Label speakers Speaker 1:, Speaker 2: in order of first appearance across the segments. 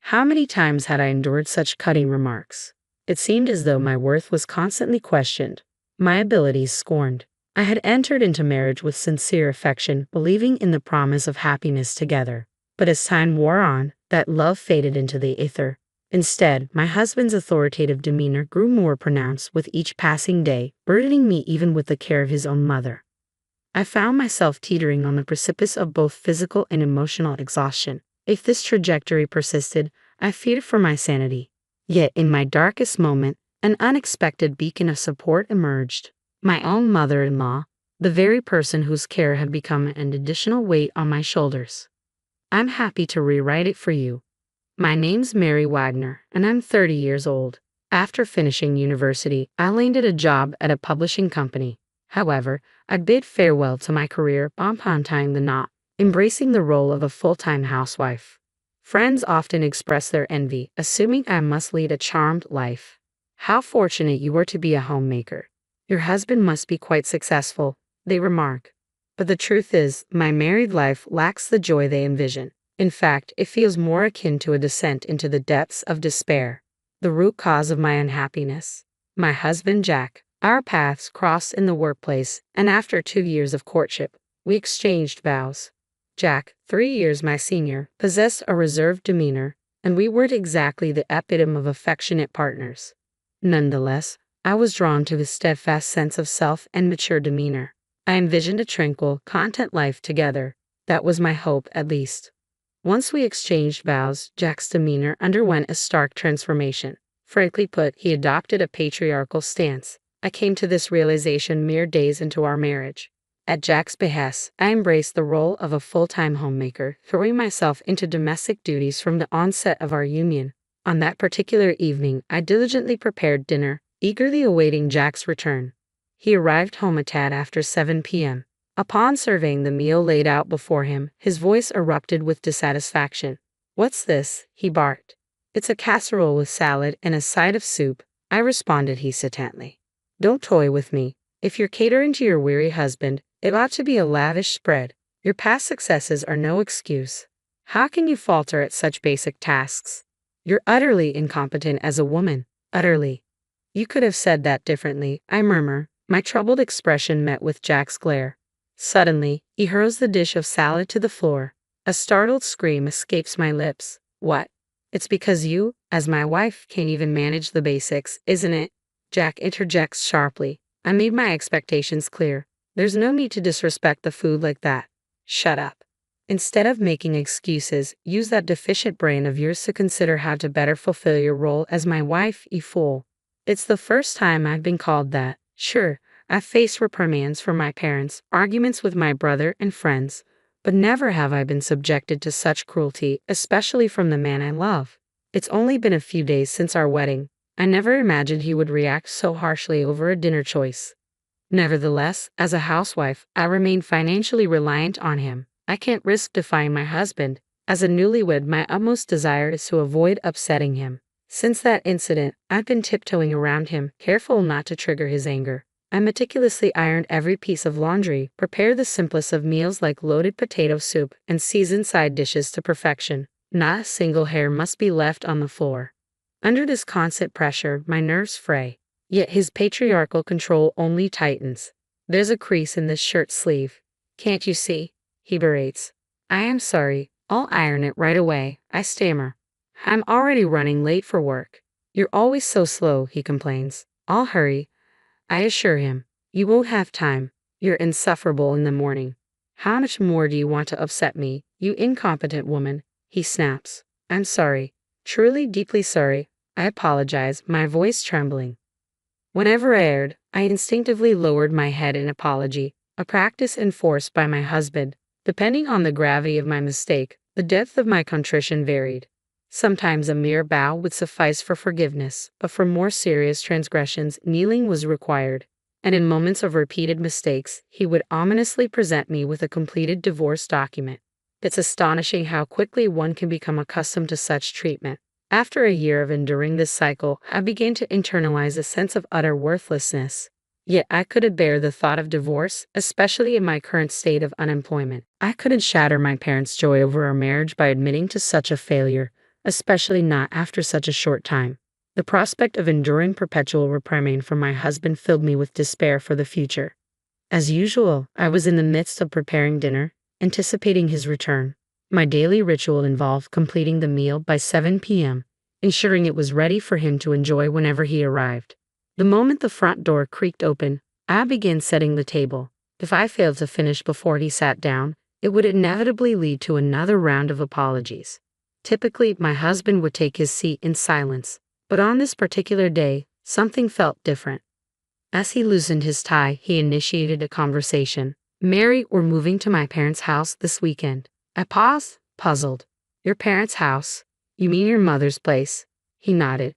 Speaker 1: How many times had I endured such cutting remarks? It seemed as though my worth was constantly questioned, my abilities scorned. I had entered into marriage with sincere affection, believing in the promise of happiness together. But as time wore on, that love faded into the ether. Instead, my husband's authoritative demeanor grew more pronounced with each passing day, burdening me even with the care of his own mother. I found myself teetering on the precipice of both physical and emotional exhaustion. If this trajectory persisted, I feared for my sanity. Yet in my darkest moment, an unexpected beacon of support emerged. My own mother-in-law, the very person whose care had become an additional weight on my shoulders. I'm happy to rewrite it for you. My name's Mary Wagner, and I'm 30 years old. After finishing university, I landed a job at a publishing company. However, I bid farewell to my career upon tying the knot, embracing the role of a full-time housewife. Friends often express their envy, assuming I must lead a charmed life. How fortunate you are to be a homemaker. Your husband must be quite successful, they remark. But the truth is, my married life lacks the joy they envision. In fact, it feels more akin to a descent into the depths of despair. The root cause of my unhappiness. My husband Jack. Our paths crossed in the workplace, and after 2 years of courtship, we exchanged vows. Jack, 3 years my senior, possessed a reserved demeanor, and we weren't exactly the epitome of affectionate partners. Nonetheless, I was drawn to his steadfast sense of self and mature demeanor. I envisioned a tranquil, content life together. That was my hope, at least. Once we exchanged vows, Jack's demeanor underwent a stark transformation. Frankly put, he adopted a patriarchal stance. I came to this realization mere days into our marriage. At Jack's behest, I embraced the role of a full-time homemaker, throwing myself into domestic duties from the onset of our union. On that particular evening, I diligently prepared dinner, eagerly awaiting Jack's return. He arrived home a tad after 7 p.m. Upon surveying the meal laid out before him, his voice erupted with dissatisfaction. "What's this?" he barked. "It's a casserole with salad and a side of soup," I responded hesitantly. "Don't toy with me. If you're catering to your weary husband, it ought to be a lavish spread. Your past successes are no excuse. How can you falter at such basic tasks? You're utterly incompetent as a woman. Utterly." "You could have said that differently," I murmur, my troubled expression met with Jack's glare. Suddenly, he hurls the dish of salad to the floor. A startled scream escapes my lips. "What? It's because you, as my wife, can't even manage the basics, isn't it?" Jack interjects sharply. I made my expectations clear. There's no need to disrespect the food like that. Shut up. Instead of making excuses, use that deficient brain of yours to consider how to better fulfill your role as my wife, you fool. It's the first time I've been called that. Sure, I've faced reprimands from my parents, arguments with my brother and friends, but never have I been subjected to such cruelty, especially from the man I love. It's only been a few days since our wedding. I never imagined he would react so harshly over a dinner choice. Nevertheless, as a housewife, I remain financially reliant on him. I can't risk defying my husband. As a newlywed, my utmost desire is to avoid upsetting him. Since that incident, I've been tiptoeing around him, careful not to trigger his anger. I meticulously ironed every piece of laundry, prepared the simplest of meals like loaded potato soup, and seasoned side dishes to perfection. Not a single hair must be left on the floor. Under this constant pressure, my nerves fray. Yet his patriarchal control only tightens. "There's a crease in this shirt sleeve. Can't you see?" he berates. "I am sorry. I'll iron it right away," I stammer. "I'm already running late for work." "You're always so slow," he complains. "I'll hurry," I assure him. "You won't have time. You're insufferable in the morning." "How much more do you want to upset me, you incompetent woman?" he snaps. "I'm sorry. Truly deeply sorry. I apologize, my voice trembling." Whenever I erred, I instinctively lowered my head in apology, a practice enforced by my husband. Depending on the gravity of my mistake, the depth of my contrition varied. Sometimes a mere bow would suffice for forgiveness, but for more serious transgressions, kneeling was required. And in moments of repeated mistakes, he would ominously present me with a completed divorce document. It's astonishing how quickly one can become accustomed to such treatment. After a year of enduring this cycle, I began to internalize a sense of utter worthlessness. Yet I couldn't bear the thought of divorce, especially in my current state of unemployment. I couldn't shatter my parents' joy over our marriage by admitting to such a failure, especially not after such a short time. The prospect of enduring perpetual reprimand from my husband filled me with despair for the future. As usual, I was in the midst of preparing dinner, anticipating his return. My daily ritual involved completing the meal by 7 p.m., ensuring it was ready for him to enjoy whenever he arrived. The moment the front door creaked open, I began setting the table. If I failed to finish before he sat down, it would inevitably lead to another round of apologies. Typically, my husband would take his seat in silence, but on this particular day, something felt different. As he loosened his tie, he initiated a conversation. "Mary, we're moving to my parents' house this weekend." I paused, puzzled. "Your parents' house? You mean your mother's place?" He nodded.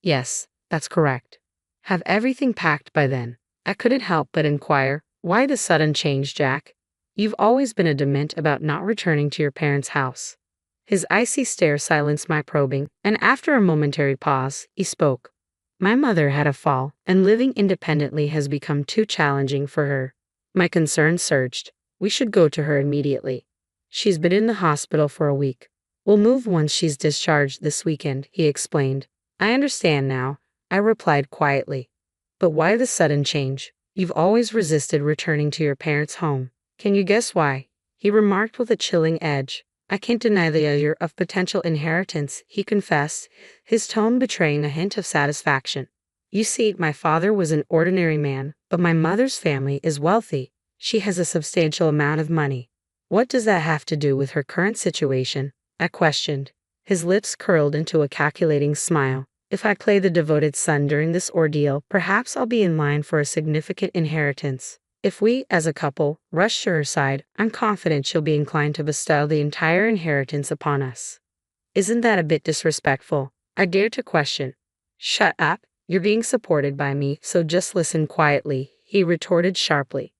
Speaker 1: "Yes, that's correct." "Have everything packed by then?" I couldn't help but inquire, "Why the sudden change, Jack? You've always been adamant about not returning to your parents' house." His icy stare silenced my probing, and after a momentary pause, he spoke. "My mother had a fall, and living independently has become too challenging for her." My concern surged. "We should go to her immediately. She's been in the hospital for a week. We'll move once she's discharged this weekend," he explained. "I understand now," I replied quietly. "But why the sudden change? You've always resisted returning to your parents' home." "Can you guess why?" he remarked with a chilling edge. "I can't deny the allure of potential inheritance," he confessed, his tone betraying a hint of satisfaction. "You see, my father was an ordinary man, but my mother's family is wealthy. She has a substantial amount of money." "What does that have to do with her current situation?" I questioned. His lips curled into a calculating smile. "If I play the devoted son during this ordeal, perhaps I'll be in line for a significant inheritance. If we, as a couple, rush to her side, I'm confident she'll be inclined to bestow the entire inheritance upon us." "Isn't that a bit disrespectful?" I dared to question. "Shut up. You're being supported by me, so just listen quietly," he retorted sharply.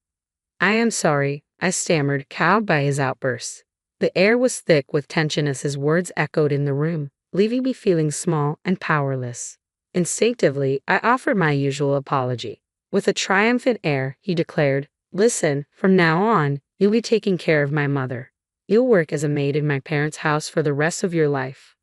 Speaker 1: "I am sorry," I stammered, cowed by his outburst. The air was thick with tension as his words echoed in the room, leaving me feeling small and powerless. Instinctively, I offered my usual apology. With a triumphant air, he declared, "Listen, from now on, you'll be taking care of my mother. You'll work as a maid in my parents' house for the rest of your life."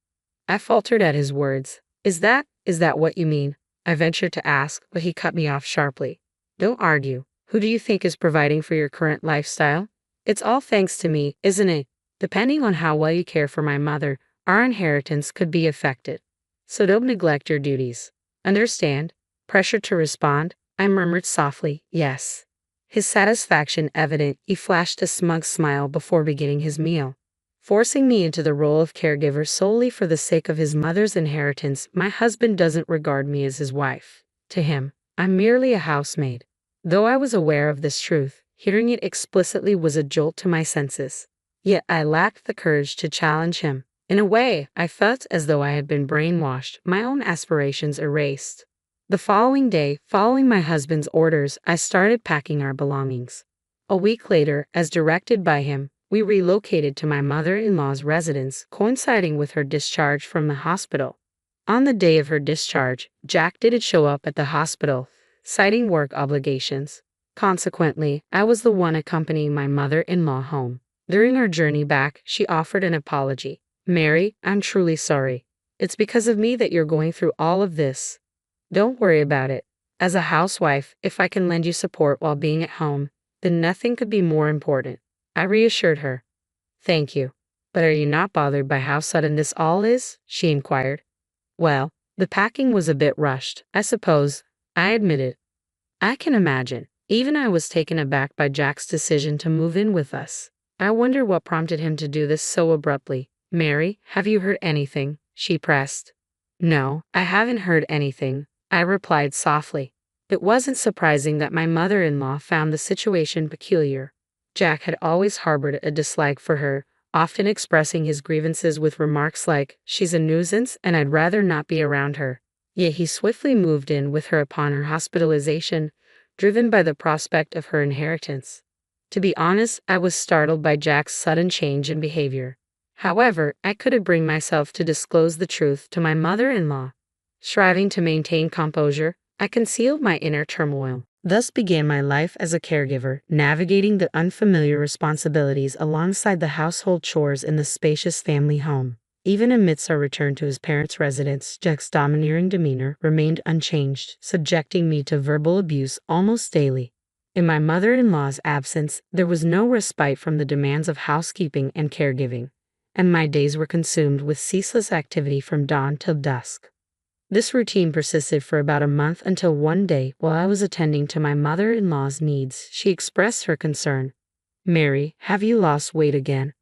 Speaker 1: I faltered at his words. Is that what you mean?" I ventured to ask, but he cut me off sharply. "Don't argue. Who do you think is providing for your current lifestyle? It's all thanks to me, isn't it? Depending on how well you care for my mother, our inheritance could be affected. So don't neglect your duties. Understand?" Pressured to respond, I murmured softly, "Yes." His satisfaction evident, he flashed a smug smile before beginning his meal. "Forcing me into the role of caregiver solely for the sake of his mother's inheritance, my husband doesn't regard me as his wife. To him, I'm merely a housemaid." Though I was aware of this truth, hearing it explicitly was a jolt to my senses. Yet I lacked the courage to challenge him. In a way, I felt as though I had been brainwashed, my own aspirations erased. The following day, following my husband's orders, I started packing our belongings. A week later, as directed by him, we relocated to my mother-in-law's residence, coinciding with her discharge from the hospital. On the day of her discharge, Jack didn't show up at the hospital, citing work obligations. Consequently, I was the one accompanying my mother-in-law home. During our journey back, she offered an apology. "Mary, I'm truly sorry. It's because of me that you're going through all of this. Don't worry about it. As a housewife, if I can lend you support while being at home, then nothing could be more important," I reassured her. "Thank you. But are you not bothered by how sudden this all is?" she inquired. "Well, the packing was a bit rushed, I suppose," I admitted. "I can imagine. Even I was taken aback by Jack's decision to move in with us. I wonder what prompted him to do this so abruptly." "Mary, have you heard anything?" she pressed. "No, I haven't heard anything," I replied softly. It wasn't surprising that my mother-in-law found the situation peculiar. Jack had always harbored a dislike for her, often expressing his grievances with remarks like, "She's a nuisance and I'd rather not be around her." Yet he swiftly moved in with her upon her hospitalization, driven by the prospect of her inheritance. To be honest, I was startled by Jack's sudden change in behavior. However, I couldn't bring myself to disclose the truth to my mother-in-law. Striving to maintain composure, I concealed my inner turmoil. Thus began my life as a caregiver, navigating the unfamiliar responsibilities alongside the household chores in the spacious family home. Even amidst our return to his parents' residence, Jack's domineering demeanor remained unchanged, subjecting me to verbal abuse almost daily. In my mother-in-law's absence, there was no respite from the demands of housekeeping and caregiving, and my days were consumed with ceaseless activity from dawn till dusk. This routine persisted for about a month until one day, while I was attending to my mother-in-law's needs, she expressed her concern. "Mary, have you lost weight again?"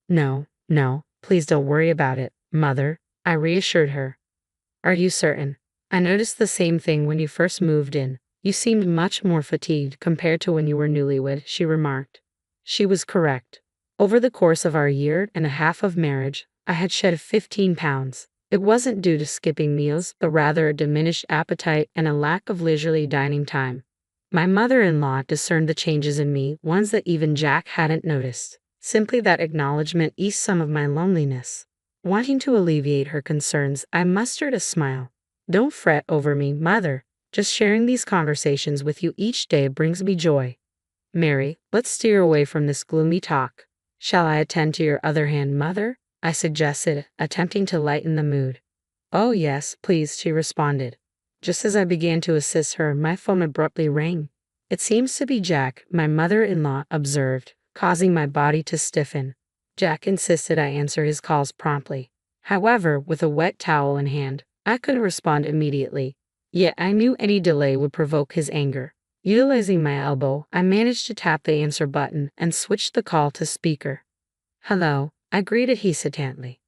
Speaker 1: "No, no, please don't worry about it, Mother," I reassured her. "Are you certain? I noticed the same thing when you first moved in. You seemed much more fatigued compared to when you were newlywed," she remarked. She was correct. Over the course of our year and a half of marriage, I had shed 15 pounds. It wasn't due to skipping meals, but rather a diminished appetite and a lack of leisurely dining time. My mother-in-law discerned the changes in me, ones that even Jack hadn't noticed. Simply that acknowledgement eased some of my loneliness. Wanting to alleviate her concerns, I mustered a smile. "Don't fret over me, Mother. Just sharing these conversations with you each day brings me joy. Mary, let's steer away from this gloomy talk. Shall I attend to your other hand, Mother?" I suggested, attempting to lighten the mood. "Oh yes, please," she responded. Just as I began to assist her, my phone abruptly rang. "It seems to be Jack," my mother-in-law observed, causing my body to stiffen. Jack insisted I answer his calls promptly. However, with a wet towel in hand, I couldn't respond immediately. Yet I knew any delay would provoke his anger. Utilizing my elbow, I managed to tap the answer button and switched the call to speaker. "Hello," I greeted hesitantly.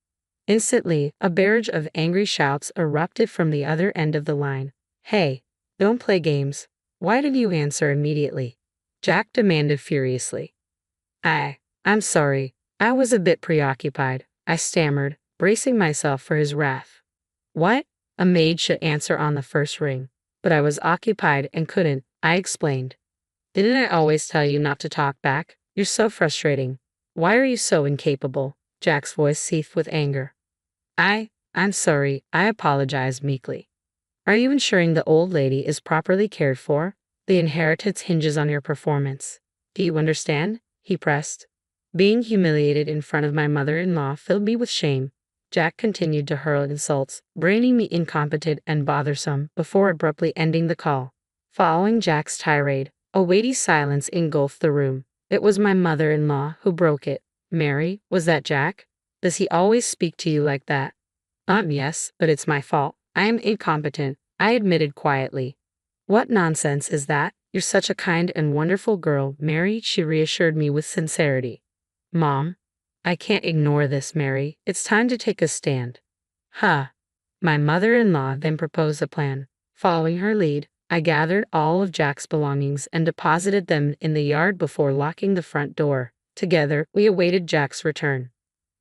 Speaker 1: Instantly, a barrage of angry shouts erupted from the other end of the line. "Hey, don't play games. Why did you answer immediately?" Jack demanded furiously. I'm sorry. I was a bit preoccupied," I stammered, bracing myself for his wrath. "What? A maid should answer on the first ring. But I was occupied and couldn't," I explained. "Didn't I always tell you not to talk back? You're so frustrating. Why are you so incapable?" Jack's voice seethed with anger. I'm sorry," I apologized meekly. "Are you ensuring the old lady is properly cared for? The inheritance hinges on your performance. Do you understand?" he pressed. Being humiliated in front of my mother-in-law filled me with shame. Jack continued to hurl insults, branding me incompetent and bothersome, before abruptly ending the call. Following Jack's tirade, a weighty silence engulfed the room. It was my mother-in-law who broke it. "Mary, was that Jack? Does he always speak to you like that?" Yes, but it's my fault. I am incompetent," I admitted quietly. "What nonsense is that? You're such a kind and wonderful girl, Mary," she reassured me with sincerity. "Mom, I can't ignore this, Mary. It's time to take a stand." "Huh." My mother-in-law then proposed a plan. Following her lead, I gathered all of Jack's belongings and deposited them in the yard before locking the front door. Together, we awaited Jack's return.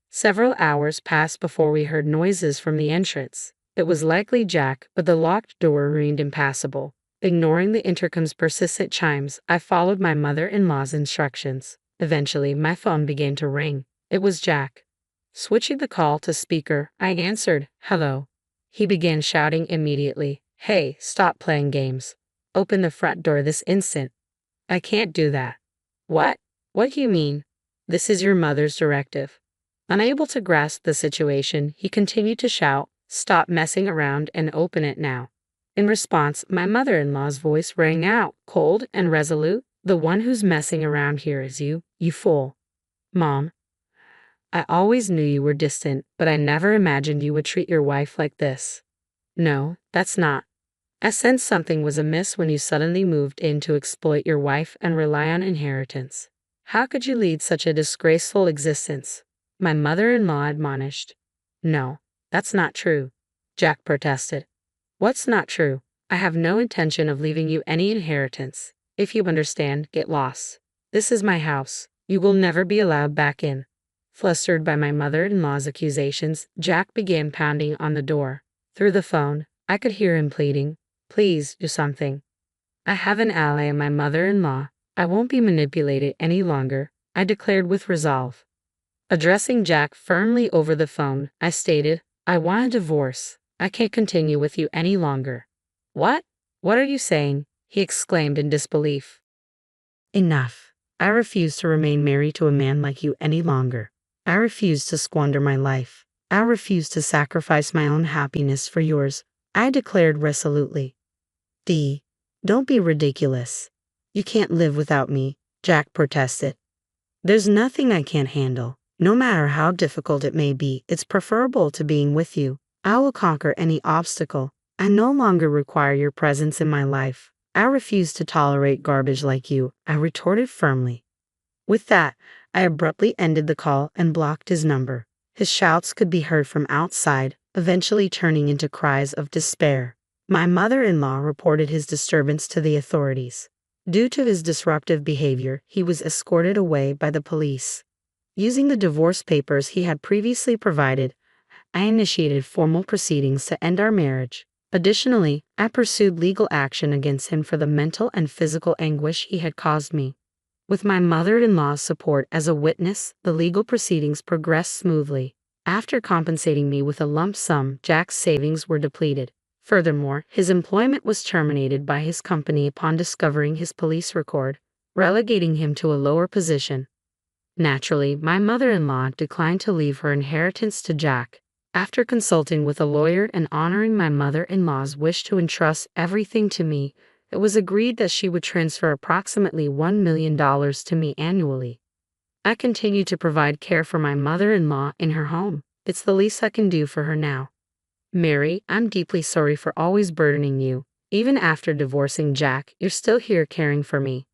Speaker 1: Several hours passed before we heard noises from the entrance. It was likely Jack, but the locked door remained impassable. Ignoring the intercom's persistent chimes, I followed my mother-in-law's instructions. Eventually, my phone began to ring. It was Jack. Switching the call to speaker, I answered, "Hello." He began shouting immediately, "Hey, stop playing games. Open the front door this instant." "I can't do that." "What? What do you mean?" "This is your mother's directive." Unable to grasp the situation, he continued to shout, "Stop messing around and open it now." In response, my mother-in-law's voice rang out, cold and resolute, "The one who's messing around here is you, you fool." "Mom, I always knew you were distant, but I never imagined you would treat your wife like this." "No, that's not. I sensed something was amiss when you suddenly moved in to exploit your wife and rely on inheritance. How could you lead such a disgraceful existence?" my mother-in-law admonished. "No, that's not true," Jack protested. "What's not true? I have no intention of leaving you any inheritance. If you understand, get lost. This is my house. You will never be allowed back in." Flustered by my mother-in-law's accusations, Jack began pounding on the door. Through the phone, I could hear him pleading, "Please, do something. I have an ally in my mother-in-law. I won't be manipulated any longer," I declared with resolve. Addressing Jack firmly over the phone, I stated, "I want a divorce. I can't continue with you any longer." "What? What are you saying?" he exclaimed in disbelief. "Enough. I refuse to remain married to a man like you any longer. I refuse to squander my life. I refuse to sacrifice my own happiness for yours, I declared resolutely. Dee, don't be ridiculous. You can't live without me, Jack protested. There's nothing I can't handle. No matter how difficult it may be, it's preferable to being with you. I will conquer any obstacle. I no longer require your presence in my life. I refuse to tolerate garbage like you, I retorted firmly. With that, I abruptly ended the call and blocked his number. His shouts could be heard from outside, eventually turning into cries of despair. My mother-in-law reported his disturbance to the authorities. Due to his disruptive behavior, he was escorted away by the police. Using the divorce papers he had previously provided, I initiated formal proceedings to end our marriage. Additionally, I pursued legal action against him for the mental and physical anguish he had caused me. With my mother-in-law's support as a witness, the legal proceedings progressed smoothly. After compensating me with a lump sum, Jack's savings were depleted. Furthermore, his employment was terminated by his company upon discovering his police record, relegating him to a lower position. Naturally, my mother-in-law declined to leave her inheritance to Jack. After consulting with a lawyer and honoring my mother-in-law's wish to entrust everything to me, it was agreed that she would transfer approximately $1 million to me annually. I continue to provide care for my mother-in-law in her home. It's the least I can do for her now. Mary, I'm deeply sorry for always burdening you. Even after divorcing Jack, you're still here caring for me.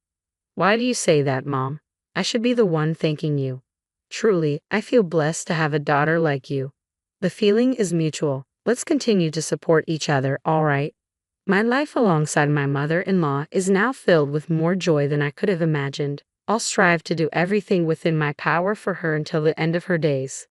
Speaker 1: Why do you say that, Mom? I should be the one thanking you. Truly, I feel blessed to have a daughter like you. The feeling is mutual. Let's continue to support each other, all right? My life alongside my mother-in-law is now filled with more joy than I could have imagined. I'll strive to do everything within my power for her until the end of her days.